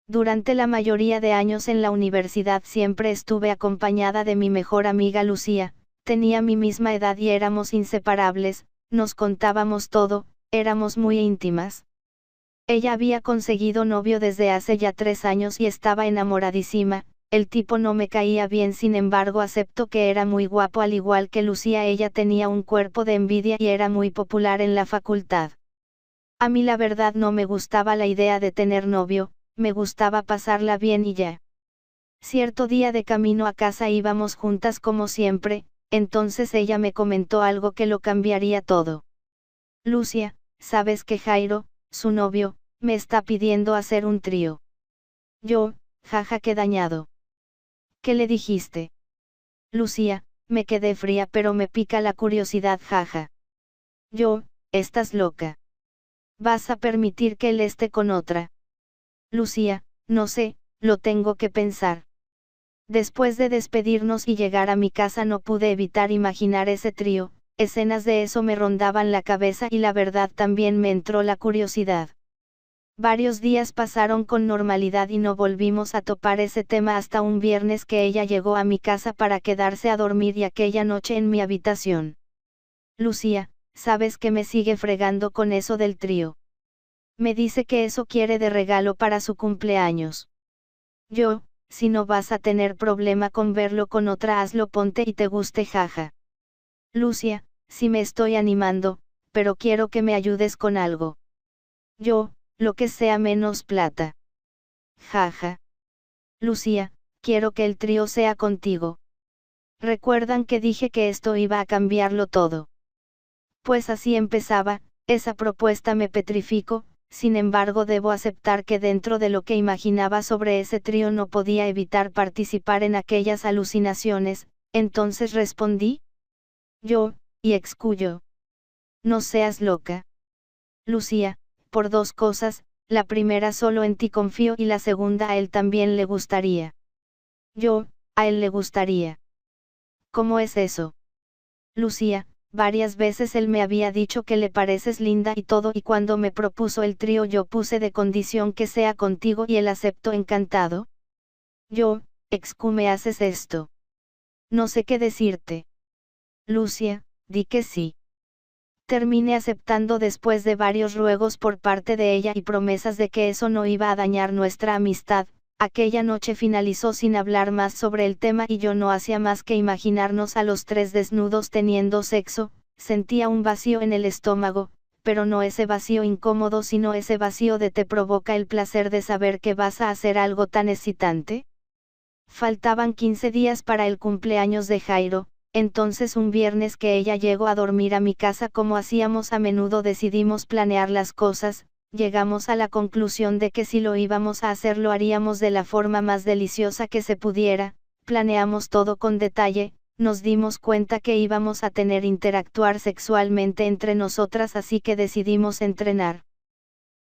Durante la mayoría de años en la universidad siempre estuve acompañada de mi mejor amiga Lucía, tenía mi misma edad y éramos inseparables, nos contábamos todo, éramos muy íntimas. Ella había conseguido novio desde hace ya 3 años y estaba enamoradísima. El tipo no me caía bien, sin embargo acepto que era muy guapo al igual que Lucía. Ella tenía un cuerpo de envidia y era muy popular en la facultad. A mí la verdad no me gustaba la idea de tener novio, me gustaba pasarla bien y ya. Cierto día de camino a casa íbamos juntas como siempre, entonces ella me comentó algo que lo cambiaría todo. Lucia, ¿sabes que Jairo, su novio, me está pidiendo hacer un trío? Yo, jaja, qué dañado. ¿Qué le dijiste? Lucía, me quedé fría pero me pica la curiosidad, jaja. Yo, estás loca. ¿Vas a permitir que él esté con otra? Lucía, no sé, lo tengo que pensar. Después de despedirnos y llegar a mi casa no pude evitar imaginar ese trío, escenas de eso me rondaban la cabeza y la verdad también me entró la curiosidad. Varios días pasaron con normalidad y no volvimos a topar ese tema hasta un viernes que ella llegó a mi casa para quedarse a dormir y aquella noche en mi habitación. Lucía, ¿sabes que me sigue fregando con eso del trío? Me dice que eso quiere de regalo para su cumpleaños. Yo, si no vas a tener problema con verlo con otra, hazlo, ponte y te guste, jaja. Lucia, sí me estoy animando, pero quiero que me ayudes con algo. Yo, lo que sea menos plata. Jaja. Lucía, quiero que el trío sea contigo. ¿Recuerdan que dije que esto iba a cambiarlo todo? Pues así empezaba, esa propuesta me petrificó. Sin embargo debo aceptar que dentro de lo que imaginaba sobre ese trío no podía evitar participar en aquellas alucinaciones, entonces respondí. Yo, y excuyo. No seas loca. Lucía, por 2 cosas, la primera solo en ti confío y la segunda a él también le gustaría. Yo, a él le gustaría. ¿Cómo es eso? Lucía, varias veces él me había dicho que le pareces linda y todo, y cuando me propuso el trío yo puse de condición que sea contigo y él aceptó encantado. Yo, me haces esto. No sé qué decirte. Lucia, di que sí. Terminé aceptando después de varios ruegos por parte de ella y promesas de que eso no iba a dañar nuestra amistad. Aquella noche finalizó sin hablar más sobre el tema y yo no hacía más que imaginarnos a los 3 desnudos teniendo sexo. Sentía un vacío en el estómago, pero no ese vacío incómodo sino ese vacío de te provoca el placer de saber que vas a hacer algo tan excitante. Faltaban 15 días para el cumpleaños de Jairo. Entonces un viernes que ella llegó a dormir a mi casa como hacíamos a menudo decidimos planear las cosas, llegamos a la conclusión de que si lo íbamos a hacer lo haríamos de la forma más deliciosa que se pudiera, planeamos todo con detalle, nos dimos cuenta que íbamos a interactuar sexualmente entre nosotras así que decidimos entrenar.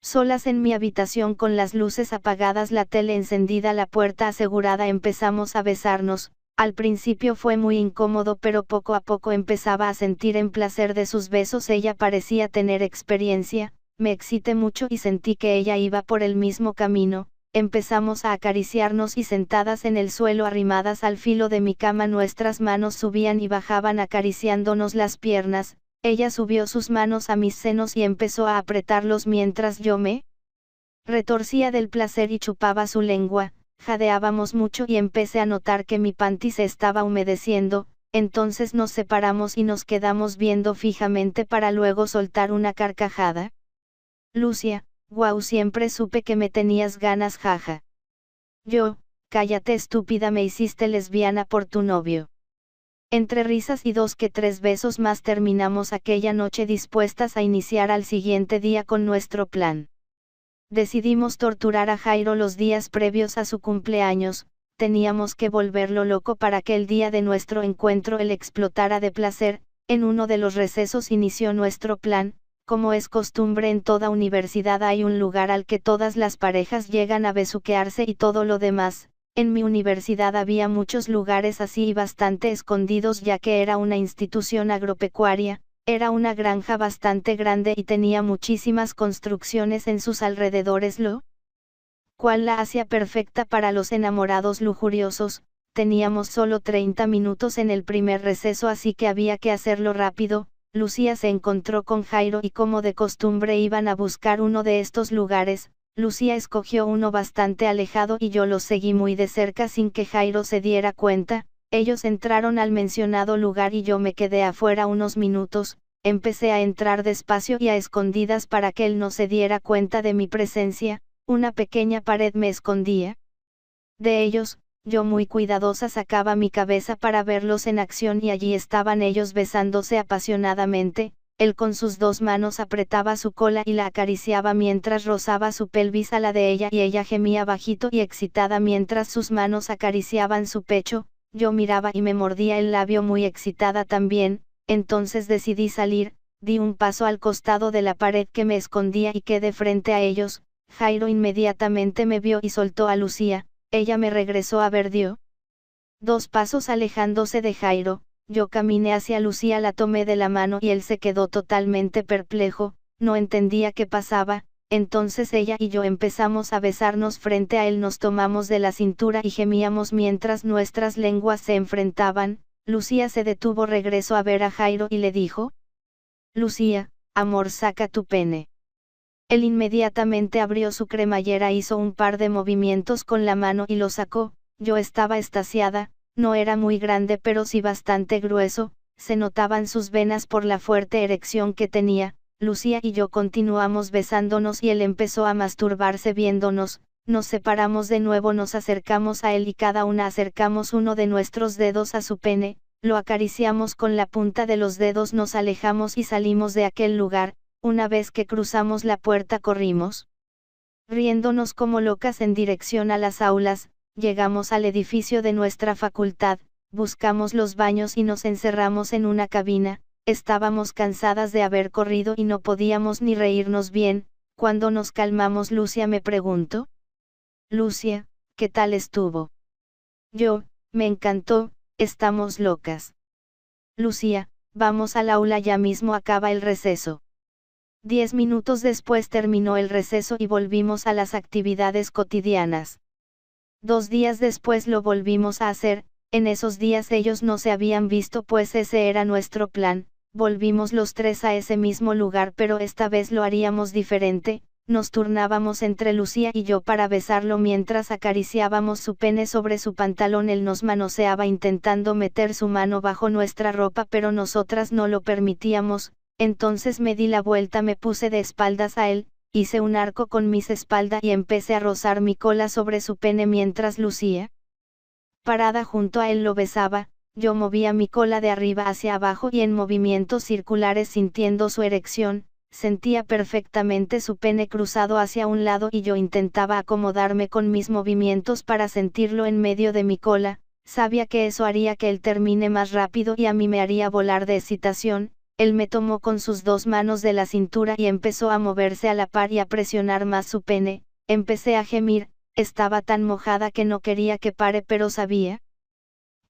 Solas en mi habitación con las luces apagadas, la tele encendida, la puerta asegurada, empezamos a besarnos. Al principio fue muy incómodo pero poco a poco empezaba a sentir el placer de sus besos. Ella parecía tener experiencia, me excité mucho y sentí que ella iba por el mismo camino. Empezamos a acariciarnos y sentadas en el suelo arrimadas al filo de mi cama nuestras manos subían y bajaban acariciándonos las piernas. Ella subió sus manos a mis senos y empezó a apretarlos mientras yo me retorcía del placer y chupaba su lengua. Jadeábamos mucho y empecé a notar que mi panty se estaba humedeciendo, entonces nos separamos y nos quedamos viendo fijamente para luego soltar una carcajada. Lucia, guau, siempre supe que me tenías ganas, jaja. Yo, cállate estúpida, me hiciste lesbiana por tu novio. Entre risas y 2 que 3 besos más terminamos aquella noche dispuestas a iniciar al siguiente día con nuestro plan. Decidimos torturar a Jairo los días previos a su cumpleaños, teníamos que volverlo loco para que el día de nuestro encuentro él explotara de placer. En uno de los recesos inició nuestro plan. Como es costumbre en toda universidad hay un lugar al que todas las parejas llegan a besuquearse y todo lo demás. En mi universidad había muchos lugares así y bastante escondidos ya que era una institución agropecuaria. Era una granja bastante grande y tenía muchísimas construcciones en sus alrededores, lo cual la hacía perfecta para los enamorados lujuriosos. Teníamos solo 30 minutos en el primer receso, así que había que hacerlo rápido. Lucía se encontró con Jairo y como de costumbre iban a buscar uno de estos lugares. Lucía escogió uno bastante alejado y yo lo seguí muy de cerca sin que Jairo se diera cuenta. Ellos entraron al mencionado lugar y yo me quedé afuera unos minutos. Empecé a entrar despacio y a escondidas para que él no se diera cuenta de mi presencia. Una pequeña pared me escondía de ellos. Yo muy cuidadosa sacaba mi cabeza para verlos en acción y allí estaban ellos besándose apasionadamente. Él con sus dos manos apretaba su cola y la acariciaba mientras rozaba su pelvis a la de ella y ella gemía bajito y excitada mientras sus manos acariciaban su pecho. Yo miraba y me mordía el labio muy excitada también. Entonces decidí salir, di un paso al costado de la pared que me escondía y quedé frente a ellos. Jairo inmediatamente me vio y soltó a Lucía. Ella me regresó a ver, dio 2 pasos alejándose de Jairo. Yo caminé hacia Lucía, la tomé de la mano y él se quedó totalmente perplejo, no entendía qué pasaba. Entonces ella y yo empezamos a besarnos frente a él, nos tomamos de la cintura y gemíamos mientras nuestras lenguas se enfrentaban. Lucía se detuvo, regresó a ver a Jairo y le dijo: Lucía, amor, saca tu pene. Él inmediatamente abrió su cremallera, hizo un par de movimientos con la mano y lo sacó. Yo estaba extasiada, no era muy grande pero sí bastante grueso, se notaban sus venas por la fuerte erección que tenía. Lucía y yo continuamos besándonos y él empezó a masturbarse viéndonos. Nos separamos de nuevo, nos acercamos a él y cada una acercamos uno de nuestros dedos a su pene, lo acariciamos con la punta de los dedos, nos alejamos y salimos de aquel lugar. Una vez que cruzamos la puerta corrimos, riéndonos como locas, en dirección a las aulas. Llegamos al edificio de nuestra facultad, buscamos los baños y nos encerramos en una cabina. Estábamos cansadas de haber corrido y no podíamos ni reírnos bien. Cuando nos calmamos, Lucía me preguntó: Lucía, ¿qué tal estuvo? Yo: me encantó, estamos locas. Lucía: vamos al aula ya mismo, acaba el receso. 10 minutos después terminó el receso y volvimos a las actividades cotidianas. 2 días después lo volvimos a hacer. En esos días ellos no se habían visto, pues ese era nuestro plan. Volvimos los 3 a ese mismo lugar, pero esta vez lo haríamos diferente. Nos turnábamos entre Lucía y yo para besarlo mientras acariciábamos su pene sobre su pantalón. Él nos manoseaba intentando meter su mano bajo nuestra ropa, pero nosotras no lo permitíamos. Entonces me di la vuelta, me puse de espaldas a él, hice un arco con mis espaldas y empecé a rozar mi cola sobre su pene mientras Lucía, parada junto a él, lo besaba. Yo movía mi cola de arriba hacia abajo y en movimientos circulares sintiendo su erección. Sentía perfectamente su pene cruzado hacia un lado y yo intentaba acomodarme con mis movimientos para sentirlo en medio de mi cola. Sabía que eso haría que él termine más rápido y a mí me haría volar de excitación. Él me tomó con sus 2 manos de la cintura y empezó a moverse a la par y a presionar más su pene. Empecé a gemir, estaba tan mojada que no quería que pare, pero sabía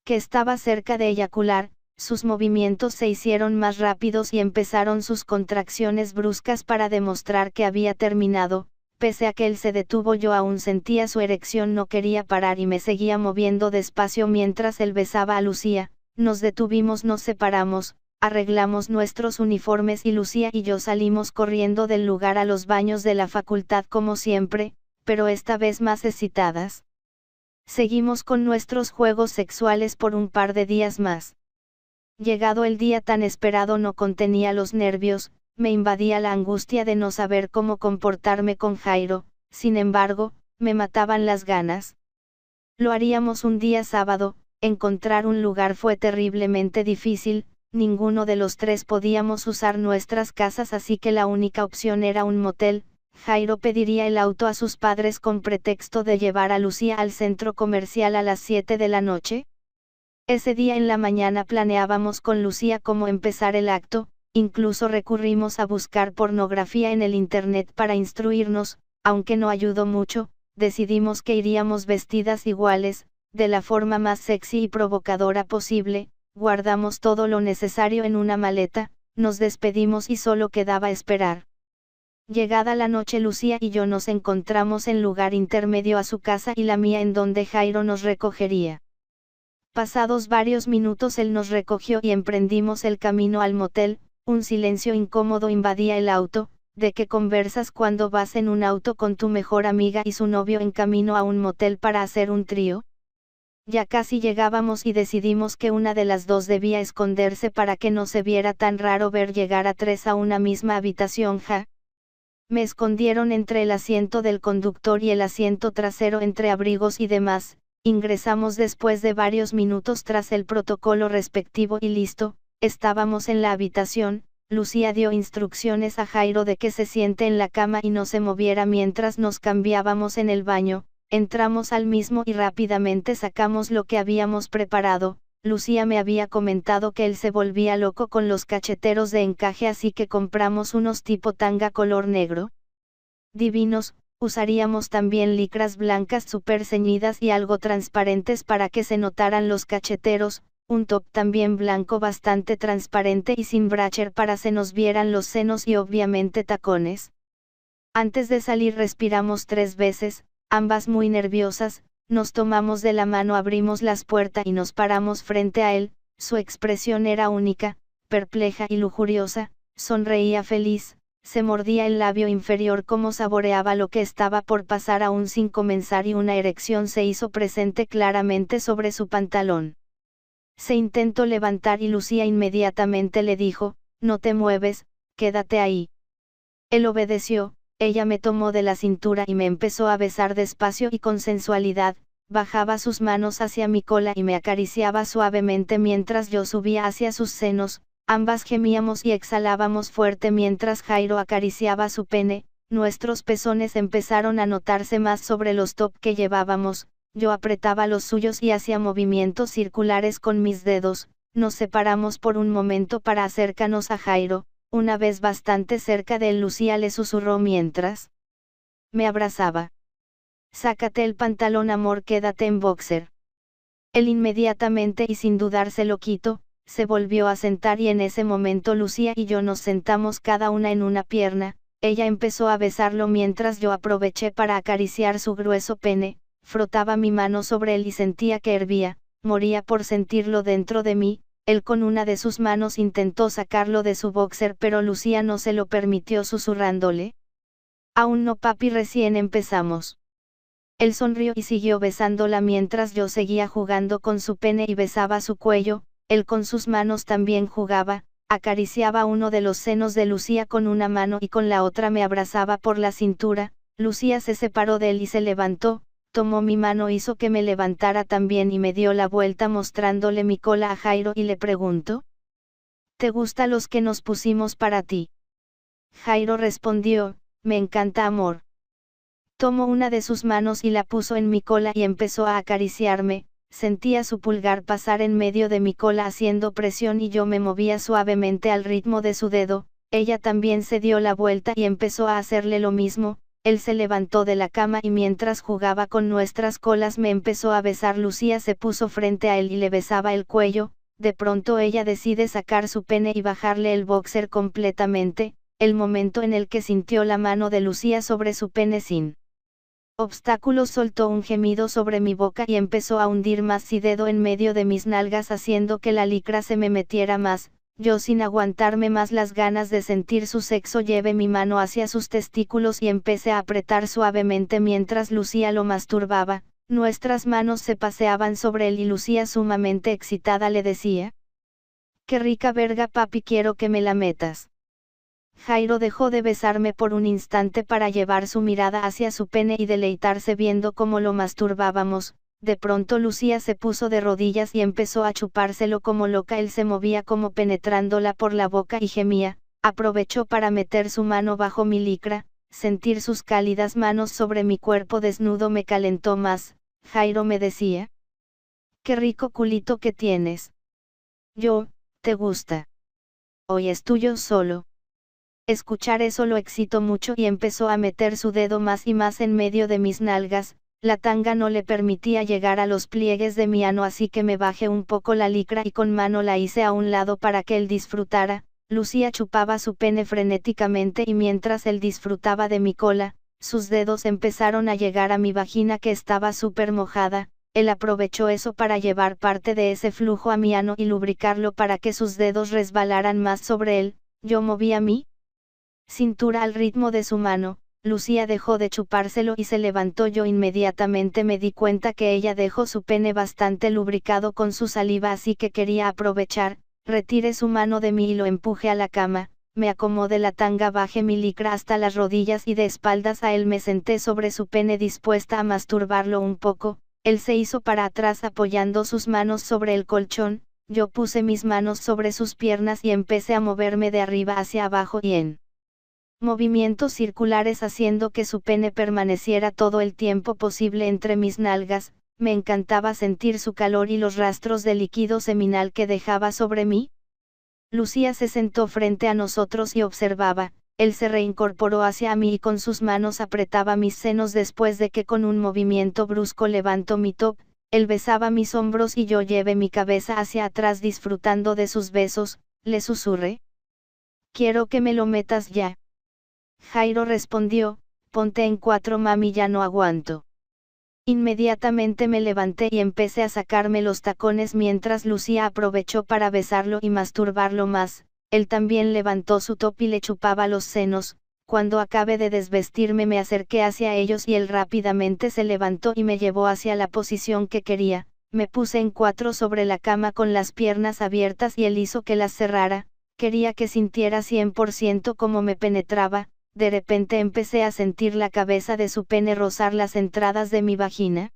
que estaba cerca de eyacular. Sus movimientos se hicieron más rápidos y empezaron sus contracciones bruscas para demostrar que había terminado. Pese a que él se detuvo, yo aún sentía su erección, no quería parar y me seguía moviendo despacio mientras él besaba a Lucía. Nos detuvimos, nos separamos, arreglamos nuestros uniformes y Lucía y yo salimos corriendo del lugar a los baños de la facultad como siempre, pero esta vez más excitadas. Seguimos con nuestros juegos sexuales por un par de días más. Llegado el día tan esperado, no contenía los nervios, me invadía la angustia de no saber cómo comportarme con Jairo. Sin embargo, me mataban las ganas. Lo haríamos un día sábado. Encontrar un lugar fue terriblemente difícil. Ninguno de los 3 podíamos usar nuestras casas, así que la única opción era un motel. Jairo pediría el auto a sus padres con pretexto de llevar a Lucía al centro comercial a las 7 de la noche. Ese día en la mañana planeábamos con Lucía cómo empezar el acto. Incluso recurrimos a buscar pornografía en el internet para instruirnos. Aunque no ayudó mucho, decidimos que iríamos vestidas iguales, de la forma más sexy y provocadora posible. Guardamos todo lo necesario en una maleta, nos despedimos y solo quedaba esperar. Llegada la noche Lucía y yo nos encontramos en lugar intermedio a su casa y la mía en donde Jairo nos recogería. Pasados varios minutos él nos recogió y emprendimos el camino al motel. Un silencio incómodo invadía el auto. ¿De qué conversas cuando vas en un auto con tu mejor amiga y su novio en camino a un motel para hacer un trío? Ya casi llegábamos y decidimos que una de las dos debía esconderse para que no se viera tan raro ver llegar a tres a una misma habitación. Me escondieron entre el asiento del conductor y el asiento trasero entre abrigos y demás. Ingresamos después de varios minutos tras el protocolo respectivo y listo, estábamos en la habitación. Lucía dio instrucciones a Jairo de que se siente en la cama y no se moviera mientras nos cambiábamos en el baño. Entramos al mismo y rápidamente sacamos lo que habíamos preparado. Lucía me había comentado que él se volvía loco con los cacheteros de encaje, así que compramos unos tipo tanga color negro. Divinos. Usaríamos también licras blancas súper ceñidas y algo transparentes para que se notaran los cacheteros, un top también blanco bastante transparente y sin bracher para se nos vieran los senos y obviamente tacones. Antes de salir respiramos 3 veces, ambas muy nerviosas, nos tomamos de la mano, abrimos las puertas y nos paramos frente a él. Su expresión era única, perpleja y lujuriosa, sonreía feliz. Se mordía el labio inferior como saboreaba lo que estaba por pasar aún sin comenzar y una erección se hizo presente claramente sobre su pantalón. Se intentó levantar y Lucía inmediatamente le dijo, no te mueves, quédate ahí. Él obedeció, ella me tomó de la cintura y me empezó a besar despacio y con sensualidad, bajaba sus manos hacia mi cola y me acariciaba suavemente mientras yo subía hacia sus senos. Ambas gemíamos y exhalábamos fuerte mientras Jairo acariciaba su pene. Nuestros pezones empezaron a notarse más sobre los top que llevábamos. Yo apretaba los suyos y hacía movimientos circulares con mis dedos. Nos separamos por un momento para acercarnos a Jairo. Una vez bastante cerca de él, Lucía le susurró mientras me abrazaba: sácate el pantalón, amor, quédate en boxer. Él inmediatamente y sin dudar se lo quitó. Se volvió a sentar y en ese momento Lucía y yo nos sentamos cada una en una pierna. Ella empezó a besarlo mientras yo aproveché para acariciar su grueso pene. Frotaba mi mano sobre él y sentía que hervía, moría por sentirlo dentro de mí. Él con una de sus manos intentó sacarlo de su boxer, pero Lucía no se lo permitió, susurrándole: aún no, papi, recién empezamos. Él sonrió y siguió besándola mientras yo seguía jugando con su pene y besaba su cuello. Él con sus manos también jugaba, acariciaba uno de los senos de Lucía con una mano y con la otra me abrazaba por la cintura. Lucía se separó de él y se levantó, tomó mi mano, hizo que me levantara también y me dio la vuelta mostrándole mi cola a Jairo y le preguntó: ¿te gusta los que nos pusimos para ti? Jairo respondió: me encanta, amor. Tomó una de sus manos y la puso en mi cola y empezó a acariciarme. Sentía su pulgar pasar en medio de mi cola haciendo presión y yo me movía suavemente al ritmo de su dedo. Ella también se dio la vuelta y empezó a hacerle lo mismo. Él se levantó de la cama y mientras jugaba con nuestras colas me empezó a besar. Lucía se puso frente a él y le besaba el cuello. De pronto ella decide sacar su pene y bajarle el boxer completamente. El momento en el que sintió la mano de Lucía sobre su pene sin obstáculos, soltó un gemido sobre mi boca y empezó a hundir más su dedo en medio de mis nalgas haciendo que la licra se me metiera más. Yo, sin aguantarme más las ganas de sentir su sexo, llevé mi mano hacia sus testículos y empecé a apretar suavemente mientras Lucía lo masturbaba. Nuestras manos se paseaban sobre él y Lucía, sumamente excitada, le decía: qué rica verga, papi, quiero que me la metas. Jairo dejó de besarme por un instante para llevar su mirada hacia su pene y deleitarse viendo cómo lo masturbábamos. De pronto Lucía se puso de rodillas y empezó a chupárselo como loca. Él se movía como penetrándola por la boca y gemía. Aprovechó para meter su mano bajo mi licra. Sentir sus cálidas manos sobre mi cuerpo desnudo me calentó más. Jairo me decía: qué rico culito que tienes. Yo: ¿te gusta? Hoy es tuyo solo. Escuchar eso lo excitó mucho y empezó a meter su dedo más y más en medio de mis nalgas. La tanga no le permitía llegar a los pliegues de mi ano, así que me bajé un poco la licra y con mano la hice a un lado para que él disfrutara. Lucía chupaba su pene frenéticamente y mientras él disfrutaba de mi cola, sus dedos empezaron a llegar a mi vagina que estaba súper mojada. Él aprovechó eso para llevar parte de ese flujo a mi ano y lubricarlo para que sus dedos resbalaran más sobre él. Yo movía mi cintura al ritmo de su mano. Lucía dejó de chupárselo y se levantó. Yo inmediatamente me di cuenta que ella dejó su pene bastante lubricado con su saliva, así que quería aprovechar. Retiré su mano de mí y lo empujé a la cama, me acomodé la tanga, bajé mi licra hasta las rodillas y de espaldas a él me senté sobre su pene dispuesta a masturbarlo un poco. Él se hizo para atrás apoyando sus manos sobre el colchón, yo puse mis manos sobre sus piernas y empecé a moverme de arriba hacia abajo y en movimientos circulares haciendo que su pene permaneciera todo el tiempo posible entre mis nalgas. Me encantaba sentir su calor y los rastros de líquido seminal que dejaba sobre mí. Lucía se sentó frente a nosotros y observaba. Él se reincorporó hacia mí y con sus manos apretaba mis senos después de que con un movimiento brusco levantó mi top. Él besaba mis hombros y yo llevé mi cabeza hacia atrás disfrutando de sus besos. Le susurré: quiero que me lo metas ya. Jairo respondió: ponte en 4 mami, ya no aguanto. Inmediatamente me levanté y empecé a sacarme los tacones mientras Lucía aprovechó para besarlo y masturbarlo más. Él también levantó su top y le chupaba los senos. Cuando acabé de desvestirme me acerqué hacia ellos y él rápidamente se levantó y me llevó hacia la posición que quería. Me puse en 4 sobre la cama con las piernas abiertas y él hizo que las cerrara. Quería que sintiera 100% cómo me penetraba. De repente empecé a sentir la cabeza de su pene rozar las entradas de mi vagina.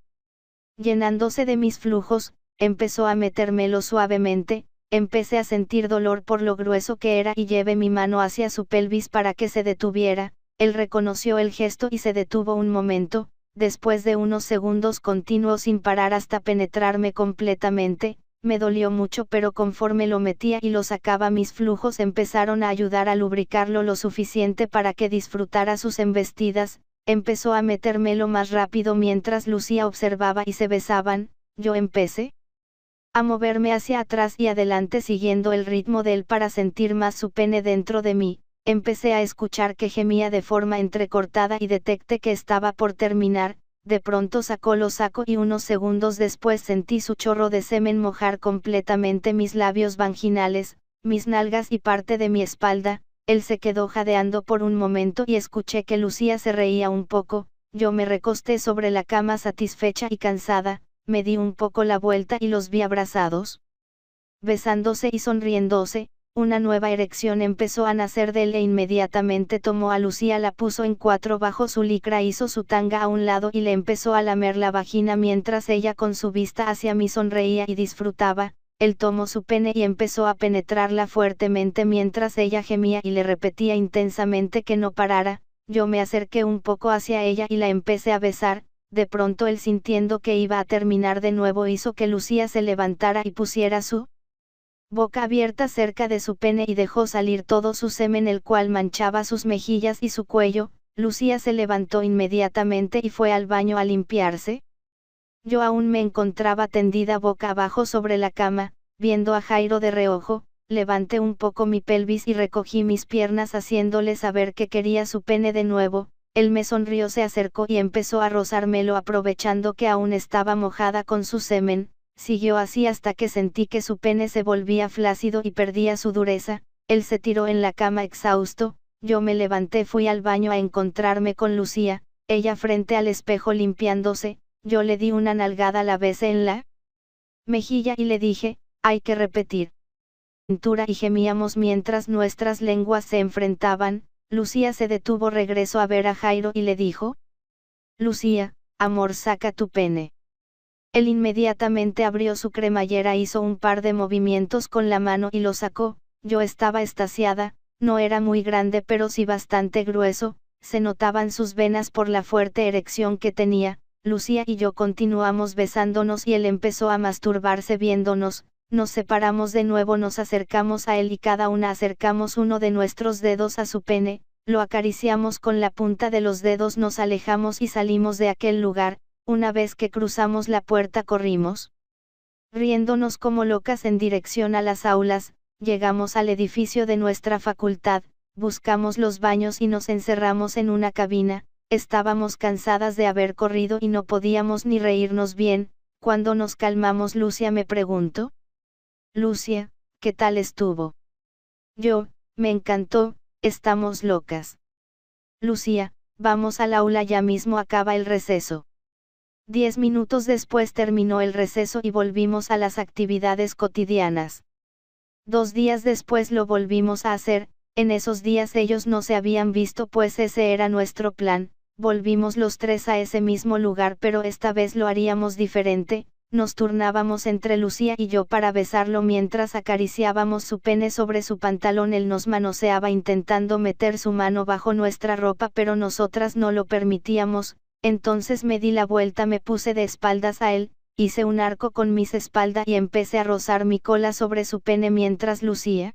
Llenándose de mis flujos, empezó a metérmelo suavemente. Empecé a sentir dolor por lo grueso que era y llevé mi mano hacia su pelvis para que se detuviera. Él reconoció el gesto y se detuvo un momento, después de unos segundos continuó sin parar hasta penetrarme completamente. Me dolió mucho, pero conforme lo metía y lo sacaba mis flujos empezaron a ayudar a lubricarlo lo suficiente para que disfrutara sus embestidas. Empezó a metérmelo más rápido mientras Lucía observaba y se besaban. Yo empecé a moverme hacia atrás y adelante siguiendo el ritmo de él para sentir más su pene dentro de mí. Empecé a escuchar que gemía de forma entrecortada y detecté que estaba por terminar. De pronto sacó lo saco y unos segundos después sentí su chorro de semen mojar completamente mis labios vaginales, mis nalgas y parte de mi espalda. Él se quedó jadeando por un momento y escuché que Lucía se reía un poco. Yo me recosté sobre la cama satisfecha y cansada, me di un poco la vuelta y los vi abrazados, besándose y sonriéndose. Una nueva erección empezó a nacer de él e inmediatamente tomó a Lucía, la puso en 4 bajo su licra, hizo su tanga a un lado y le empezó a lamer la vagina mientras ella con su vista hacia mí sonreía y disfrutaba. Él tomó su pene y empezó a penetrarla fuertemente mientras ella gemía y le repetía intensamente que no parara. Yo me acerqué un poco hacia ella y la empecé a besar. De pronto él, sintiendo que iba a terminar de nuevo, hizo que Lucía se levantara y pusiera su boca abierta cerca de su pene y dejó salir todo su semen, el cual manchaba sus mejillas y su cuello. Lucía se levantó inmediatamente y fue al baño a limpiarse. Yo aún me encontraba tendida boca abajo sobre la cama, viendo a Jairo de reojo. Levanté un poco mi pelvis y recogí mis piernas haciéndole saber que quería su pene de nuevo. Él me sonrió, se acercó y empezó a rozármelo aprovechando que aún estaba mojada con su semen. Siguió así hasta que sentí que su pene se volvía flácido y perdía su dureza. Él se tiró en la cama exhausto. Yo me levanté, fui al baño a encontrarme con Lucía, ella frente al espejo limpiándose. Yo le di una nalgada, la besé en la mejilla y le dije: hay que repetir. Y gemíamos mientras nuestras lenguas se enfrentaban. Lucía se detuvo, regresó a ver a Jairo y le dijo: Lucía, amor, saca tu pene. Él inmediatamente abrió su cremallera, hizo un par de movimientos con la mano y lo sacó. Yo estaba extasiada, no era muy grande pero sí bastante grueso, se notaban sus venas por la fuerte erección que tenía. Lucía y yo continuamos besándonos y él empezó a masturbarse viéndonos. Nos separamos de nuevo, nos acercamos a él y cada una acercamos uno de nuestros dedos a su pene, lo acariciamos con la punta de los dedos, nos alejamos y salimos de aquel lugar. Una vez que cruzamos la puerta corrimos, riéndonos como locas, en dirección a las aulas. llegamos al edificio de nuestra facultad, buscamos los baños y nos encerramos en una cabina. Estábamos cansadas de haber corrido y no podíamos ni reírnos bien. Cuando nos calmamos, Lucia me preguntó: Lucia, ¿qué tal estuvo? Yo: me encantó, estamos locas. Lucia: vamos al aula ya mismo, acaba el receso. 10 minutos después terminó el receso y volvimos a las actividades cotidianas. 2 días después lo volvimos a hacer. En esos días ellos no se habían visto, pues ese era nuestro plan. Volvimos los 3 a ese mismo lugar, pero esta vez lo haríamos diferente. Nos turnábamos entre Lucia y yo para besarlo mientras acariciábamos su pene sobre su pantalón. Él nos manoseaba intentando meter su mano bajo nuestra ropa, pero nosotras no lo permitíamos. Entonces me di la vuelta, me puse de espaldas a él, hice un arco con mis espaldas y empecé a rozar mi cola sobre su pene mientras Lucia,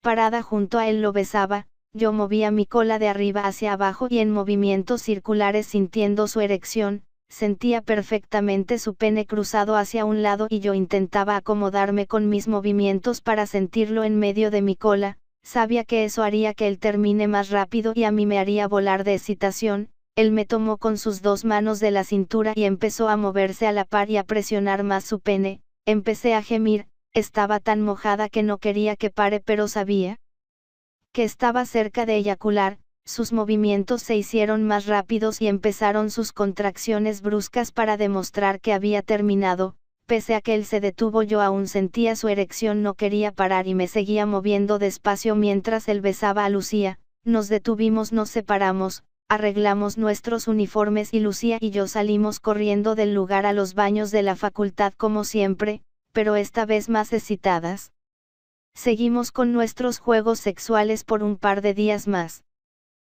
parada junto a él, lo besaba. Yo movía mi cola de arriba hacia abajo y en movimientos circulares sintiendo su erección. Sentía perfectamente su pene cruzado hacia un lado y yo intentaba acomodarme con mis movimientos para sentirlo en medio de mi cola. Sabía que eso haría que él termine más rápido y a mí me haría volar de excitación. Él me tomó con sus 2 manos de la cintura y empezó a moverse a la par y a presionar más su pene. Empecé a gemir, estaba tan mojada que no quería que pare, pero sabía que estaba cerca de eyacular. Sus movimientos se hicieron más rápidos y empezaron sus contracciones bruscas para demostrar que había terminado. Pese a que él se detuvo, yo aún sentía su erección, no quería parar y me seguía moviendo despacio mientras él besaba a Lucia. Nos detuvimos, nos separamos, arreglamos nuestros uniformes y Lucia y yo salimos corriendo del lugar a los baños de la facultad como siempre, pero esta vez más excitadas. Seguimos con nuestros juegos sexuales por un par de días más.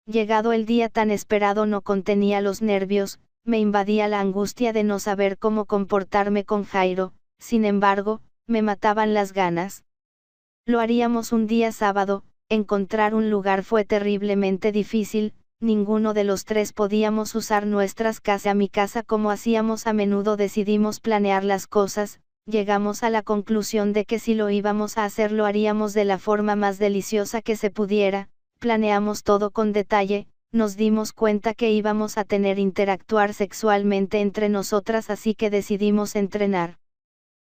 Llegado el día tan esperado, no contenía los nervios, me invadía la angustia de no saber cómo comportarme con Jairo. Sin embargo, me mataban las ganas. Lo haríamos un día sábado. Encontrar un lugar fue terriblemente difícil. Ninguno de los 3 podíamos usar nuestras casas. A mi casa, como hacíamos a menudo, decidimos planear las cosas. Llegamos a la conclusión de que si lo íbamos a hacer, lo haríamos de la forma más deliciosa que se pudiera. Planeamos todo con detalle. Nos dimos cuenta que íbamos a interactuar sexualmente entre nosotras, así que decidimos entrenar.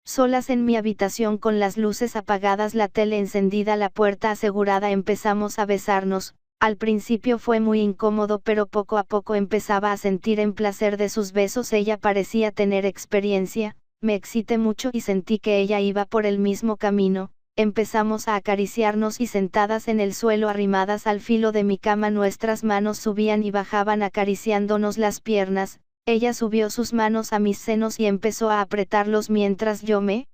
Solas en mi habitación con las luces apagadas, la tele encendida, la puerta asegurada, empezamos a besarnos. Al principio fue muy incómodo, pero poco a poco empezaba a sentir el placer de sus besos. Ella parecía tener experiencia, me excité mucho y sentí que ella iba por el mismo camino. Empezamos a acariciarnos y sentadas en el suelo, arrimadas al filo de mi cama, nuestras manos subían y bajaban acariciándonos las piernas. Ella subió sus manos a mis senos y empezó a apretarlos mientras yo me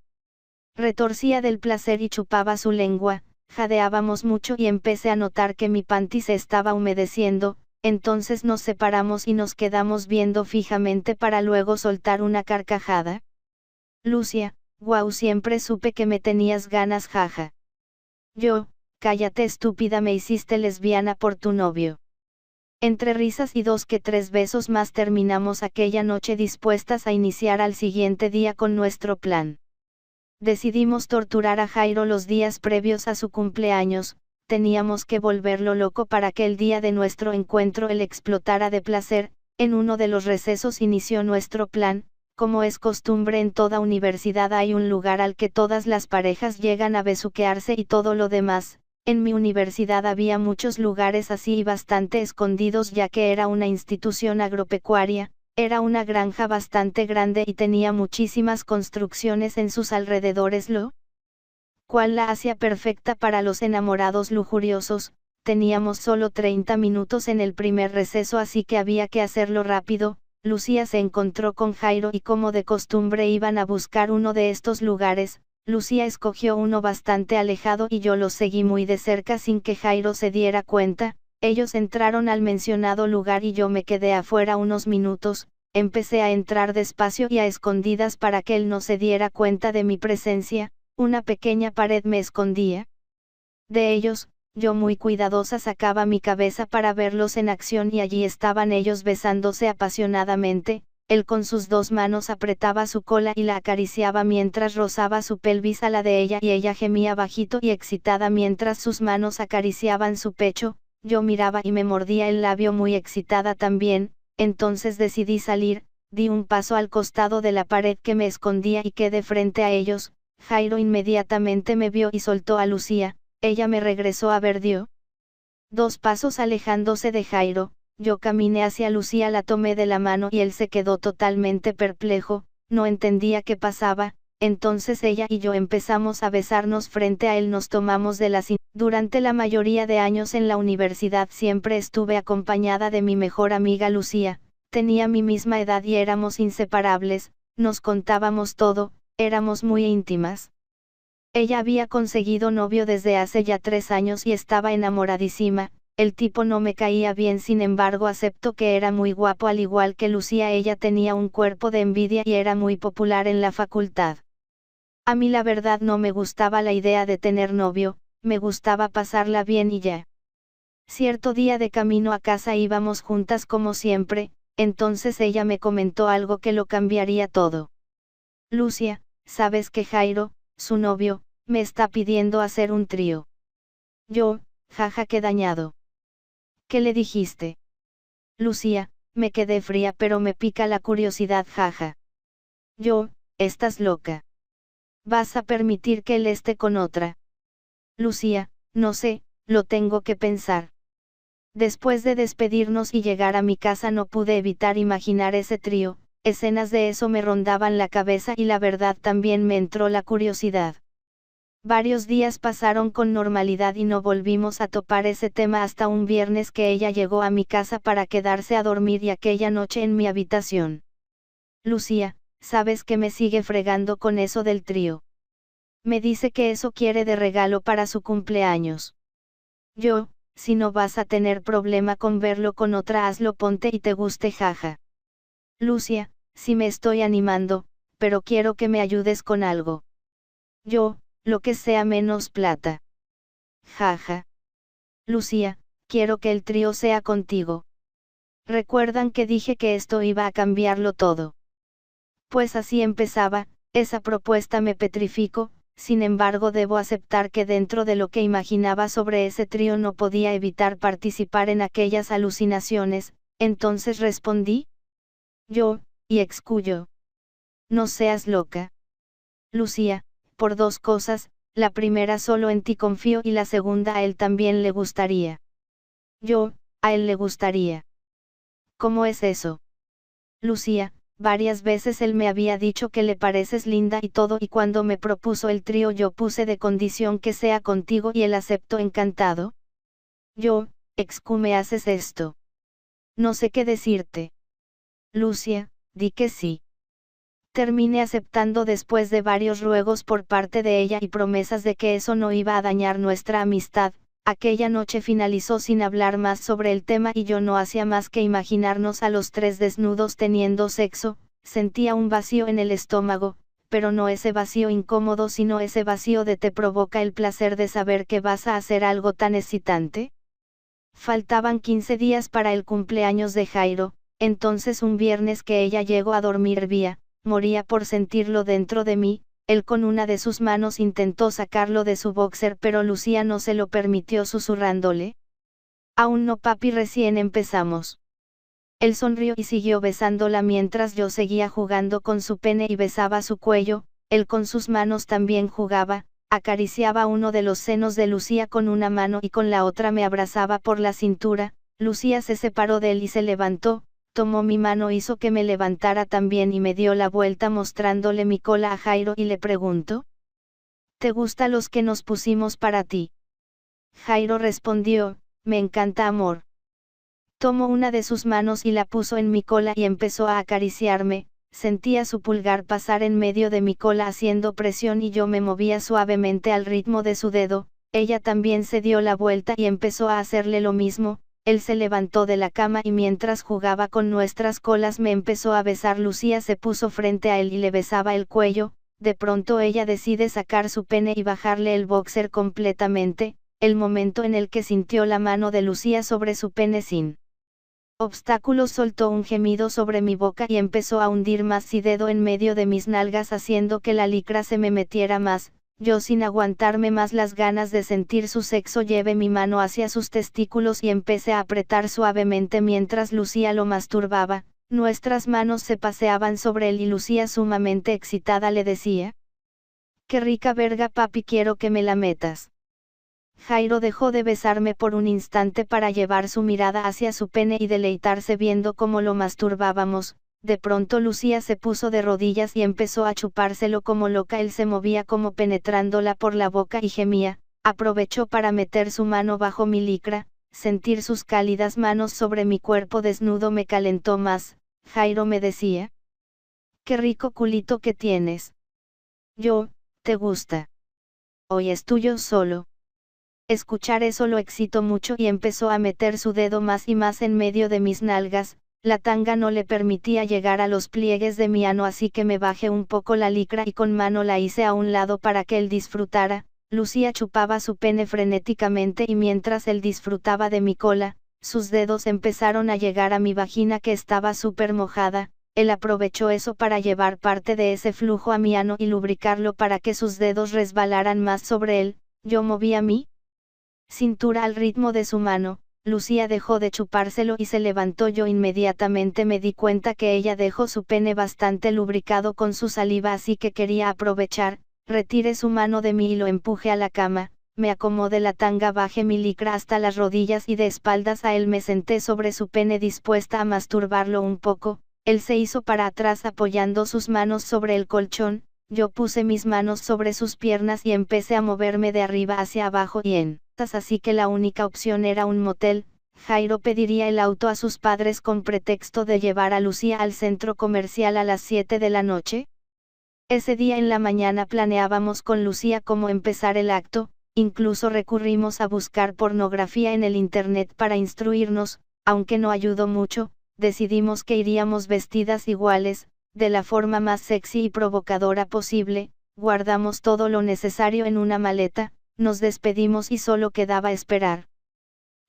retorcía del placer y chupaba su lengua. Jadeábamos mucho y empecé a notar que mi panty se estaba humedeciendo. Entonces nos separamos y nos quedamos viendo fijamente para luego soltar una carcajada. Lucia: guau, siempre supe que me tenías ganas, jaja. Yo: cállate estúpida, me hiciste lesbiana por tu novio. Entre risas y 2 que 3 besos más terminamos aquella noche, dispuestas a iniciar al siguiente día con nuestro plan. Decidimos torturar a Jairo los días previos a su cumpleaños. Teníamos que volverlo loco para que el día de nuestro encuentro él explotara de placer. En uno de los recesos inició nuestro plan. Como es costumbre en toda universidad, hay un lugar al que todas las parejas llegan a besuquearse y todo lo demás. En mi universidad había muchos lugares así y bastante escondidos, ya que era una institución agropecuaria. Era una granja bastante grande y tenía muchísimas construcciones en sus alrededores, lo cual la hacía perfecta para los enamorados lujuriosos. Teníamos solo 30 minutos en el primer receso, así que había que hacerlo rápido. Lucia se encontró con Jairo y, como de costumbre, iban a buscar uno de estos lugares. Lucia escogió uno bastante alejado y yo lo seguí muy de cerca sin que Jairo se diera cuenta. Ellos entraron al mencionado lugar y yo me quedé afuera unos minutos. Empecé a entrar despacio y a escondidas para que él no se diera cuenta de mi presencia. Una pequeña pared me escondía de ellos. Yo, muy cuidadosa, sacaba mi cabeza para verlos en acción y allí estaban ellos besándose apasionadamente. él con sus dos manos apretaba su cola y la acariciaba mientras rozaba su pelvis a la de ella y ella gemía bajito y excitada mientras sus manos acariciaban su pecho. Yo miraba y me mordía el labio muy excitada también. Entonces decidí salir, di un paso al costado de la pared que me escondía y quedé frente a ellos. Jairo inmediatamente me vio y soltó a Lucía. Ella me regresó a ver, dio 2 pasos alejándose de Jairo. Yo caminé hacia Lucía, la tomé de la mano y él se quedó totalmente perplejo, no entendía qué pasaba. Entonces ella y yo empezamos a besarnos frente a él, nos tomamos de la cintura. Durante la mayoría de años en la universidad siempre estuve acompañada de mi mejor amiga Lucía, tenía mi misma edad y éramos inseparables, nos contábamos todo, éramos muy íntimas. Ella había conseguido novio desde hace ya 3 años y estaba enamoradísima. El tipo no me caía bien, sin embargo acepto que era muy guapo al igual que Lucía. Ella tenía un cuerpo de envidia y era muy popular en la facultad. A mí la verdad no me gustaba la idea de tener novio, me gustaba pasarla bien y ya. Cierto día de camino a casa íbamos juntas como siempre, entonces ella me comentó algo que lo cambiaría todo. Lucía, ¿sabes que Jairo, su novio, me está pidiendo hacer un trío? Yo, jaja, qué dañado. ¿Qué le dijiste? Lucía, me quedé fría pero me pica la curiosidad, jaja. Yo, estás loca. ¿Vas a permitir que él esté con otra? Lucía, no sé, lo tengo que pensar. Después de despedirnos y llegar a mi casa no pude evitar imaginar ese trío, escenas de eso me rondaban la cabeza y la verdad también me entró la curiosidad. Varios días pasaron con normalidad y no volvimos a topar ese tema hasta un viernes que ella llegó a mi casa para quedarse a dormir y aquella noche en mi habitación. Lucía, ¿sabes que me sigue fregando con eso del trío? Me dice que eso quiere de regalo para su cumpleaños. Yo, si no vas a tener problema con verlo con otra, hazlo, ponte y te guste, jaja. Lucía, sí me estoy animando, pero quiero que me ayudes con algo. Yo, lo que sea menos plata. Jaja. Lucía, quiero que el trío sea contigo. ¿Recuerdan que dije que esto iba a cambiarlo todo? Pues así empezaba, esa propuesta me petrificó. Sin embargo debo aceptar que dentro de lo que imaginaba sobre ese trío no podía evitar participar en aquellas alucinaciones. Entonces respondí. Yo, y excuyo. No seas loca. Lucía, por 2 cosas, la primera, solo en ti confío, y la segunda, a él también le gustaría. Yo, a él le gustaría. ¿Cómo es eso? Lucía, varias veces él me había dicho que le pareces linda y todo, y cuando me propuso el trío yo puse de condición que sea contigo y él aceptó encantado. Yo, me haces esto. No sé qué decirte. Lucía, di que sí. Terminé aceptando después de varios ruegos por parte de ella y promesas de que eso no iba a dañar nuestra amistad. Aquella noche finalizó sin hablar más sobre el tema y yo no hacía más que imaginarnos a los 3 desnudos teniendo sexo. Sentía un vacío en el estómago, pero no ese vacío incómodo sino ese vacío de te provoca el placer de saber que vas a hacer algo tan excitante. Faltaban 15 días para el cumpleaños de Jairo, entonces un viernes que ella llegó a dormir moría por sentirlo dentro de mí. Él con una de sus manos intentó sacarlo de su boxer pero Lucía no se lo permitió susurrándole. Aún no, papi, recién empezamos. Él sonrió y siguió besándola mientras yo seguía jugando con su pene y besaba su cuello. Él con sus manos también jugaba, acariciaba uno de los senos de Lucía con una mano y con la otra me abrazaba por la cintura. Lucía se separó de él y se levantó. Tomó mi mano, hizo que me levantara también y me dio la vuelta mostrándole mi cola a Jairo y le preguntó. ¿Te gusta los que nos pusimos para ti? Jairo respondió, me encanta, amor. Tomó una de sus manos y la puso en mi cola y empezó a acariciarme. Sentía su pulgar pasar en medio de mi cola haciendo presión y yo me movía suavemente al ritmo de su dedo. Ella también se dio la vuelta y empezó a hacerle lo mismo. Él se levantó de la cama y mientras jugaba con nuestras colas me empezó a besar. Lucía se puso frente a él y le besaba el cuello. De pronto ella decide sacar su pene y bajarle el boxer completamente, el momento en el que sintió la mano de Lucía sobre su pene sin Obstáculos soltó un gemido sobre mi boca y empezó a hundir más su dedo en medio de mis nalgas haciendo que la licra se me metiera más. Yo sin aguantarme más las ganas de sentir su sexo llevé mi mano hacia sus testículos y empecé a apretar suavemente mientras Lucía lo masturbaba. Nuestras manos se paseaban sobre él y Lucía sumamente excitada le decía: «Qué rica verga papi, quiero que me la metas». Jairo dejó de besarme por un instante para llevar su mirada hacia su pene y deleitarse viendo cómo lo masturbábamos. De pronto Lucía se puso de rodillas y empezó a chupárselo como loca. Él se movía como penetrándola por la boca y gemía. Aprovechó para meter su mano bajo mi licra. Sentir sus cálidas manos sobre mi cuerpo desnudo me calentó más. Jairo me decía: «Qué rico culito que tienes». Yo: «¿Te gusta? Hoy es tuyo solo». Escuchar eso lo excitó mucho y empezó a meter su dedo más y más en medio de mis nalgas. La tanga no le permitía llegar a los pliegues de mi ano, así que me bajé un poco la licra y con mano la hice a un lado para que él disfrutara. Lucía chupaba su pene frenéticamente y mientras él disfrutaba de mi cola, sus dedos empezaron a llegar a mi vagina que estaba súper mojada. Él aprovechó eso para llevar parte de ese flujo a mi ano y lubricarlo para que sus dedos resbalaran más sobre él. Yo movía mi cintura al ritmo de su mano. Lucía dejó de chupárselo y se levantó. Yo inmediatamente me di cuenta que ella dejó su pene bastante lubricado con su saliva, así que quería aprovechar. Retiré su mano de mí y lo empujé a la cama, me acomodé la tanga, bajé mi licra hasta las rodillas y de espaldas a él me senté sobre su pene dispuesta a masturbarlo un poco. Él se hizo para atrás apoyando sus manos sobre el colchón. Yo puse mis manos sobre sus piernas y empecé a moverme de arriba hacia abajo y en así que la única opción era un motel. Jairo pediría el auto a sus padres con pretexto de llevar a Lucía al centro comercial a las 7 de la noche. Ese día en la mañana planeábamos con Lucía cómo empezar el acto, incluso recurrimos a buscar pornografía en el internet para instruirnos, aunque no ayudó mucho. Decidimos que iríamos vestidas iguales, de la forma más sexy y provocadora posible. Guardamos todo lo necesario en una maleta. Nos despedimos y solo quedaba esperar.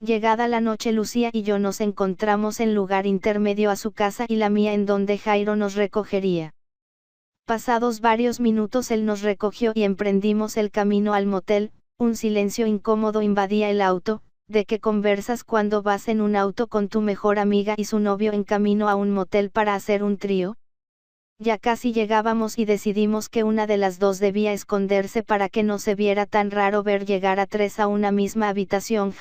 Llegada la noche, Lucía y yo nos encontramos en lugar intermedio a su casa y la mía, en donde Jairo nos recogería. Pasados varios minutos él nos recogió y emprendimos el camino al motel. Un silencio incómodo invadía el auto. ¿De qué conversas cuando vas en un auto con tu mejor amiga y su novio en camino a un motel para hacer un trío? Ya casi llegábamos y decidimos que una de las dos debía esconderse para que no se viera tan raro ver llegar a tres a una misma habitación.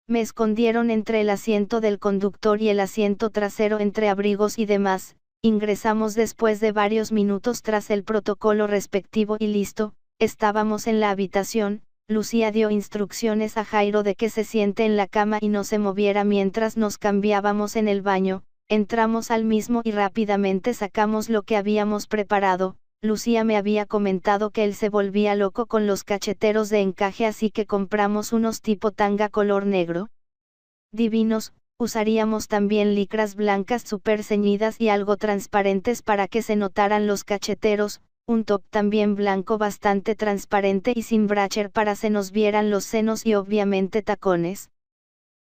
Me escondieron entre el asiento del conductor y el asiento trasero entre abrigos y demás. Ingresamos después de varios minutos tras el protocolo respectivo y listo, estábamos en la habitación. Lucía dio instrucciones a Jairo de que se siente en la cama y no se moviera mientras nos cambiábamos en el baño. Entramos al mismo y rápidamente sacamos lo que habíamos preparado. Lucía me había comentado que él se volvía loco con los cacheteros de encaje, así que compramos unos tipo tanga color negro. Divinos. Usaríamos también licras blancas súper ceñidas y algo transparentes para que se notaran los cacheteros, un top también blanco bastante transparente y sin bracher para se nos vieran los senos y obviamente tacones.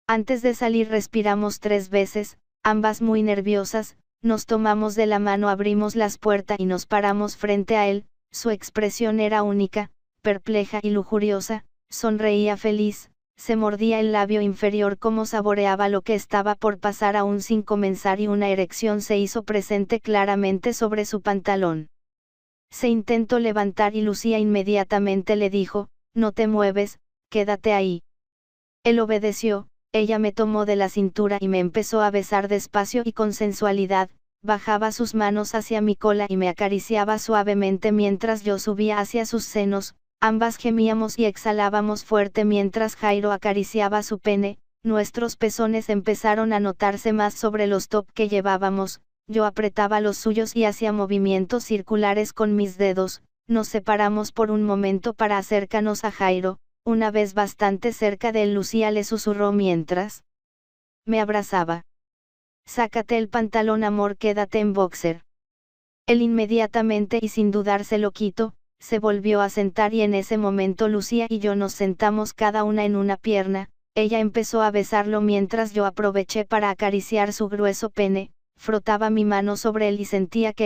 Antes de salir respiramos 3 veces, ambas muy nerviosas, nos tomamos de la mano, abrimos las puertas y nos paramos frente a él. Su expresión era única, perpleja y lujuriosa, sonreía feliz, se mordía el labio inferior como saboreaba lo que estaba por pasar aún sin comenzar y una erección se hizo presente claramente sobre su pantalón. Se intentó levantar y Lucía inmediatamente le dijo: «No te mueves, quédate ahí». Él obedeció. Ella me tomó de la cintura y me empezó a besar despacio y con sensualidad, bajaba sus manos hacia mi cola y me acariciaba suavemente mientras yo subía hacia sus senos. Ambas gemíamos y exhalábamos fuerte mientras Jairo acariciaba su pene. Nuestros pezones empezaron a notarse más sobre los top que llevábamos. Yo apretaba los suyos y hacía movimientos circulares con mis dedos. Nos separamos por un momento para acercarnos a Jairo. Una vez bastante cerca de él, Lucía le susurró mientras me abrazaba: «Sácate el pantalón, amor, quédate en boxer». Él inmediatamente y sin dudar se lo quitó, se volvió a sentar y en ese momento Lucía y yo nos sentamos cada una en una pierna. Ella empezó a besarlo mientras yo aproveché para acariciar su grueso pene, frotaba mi mano sobre él y sentía que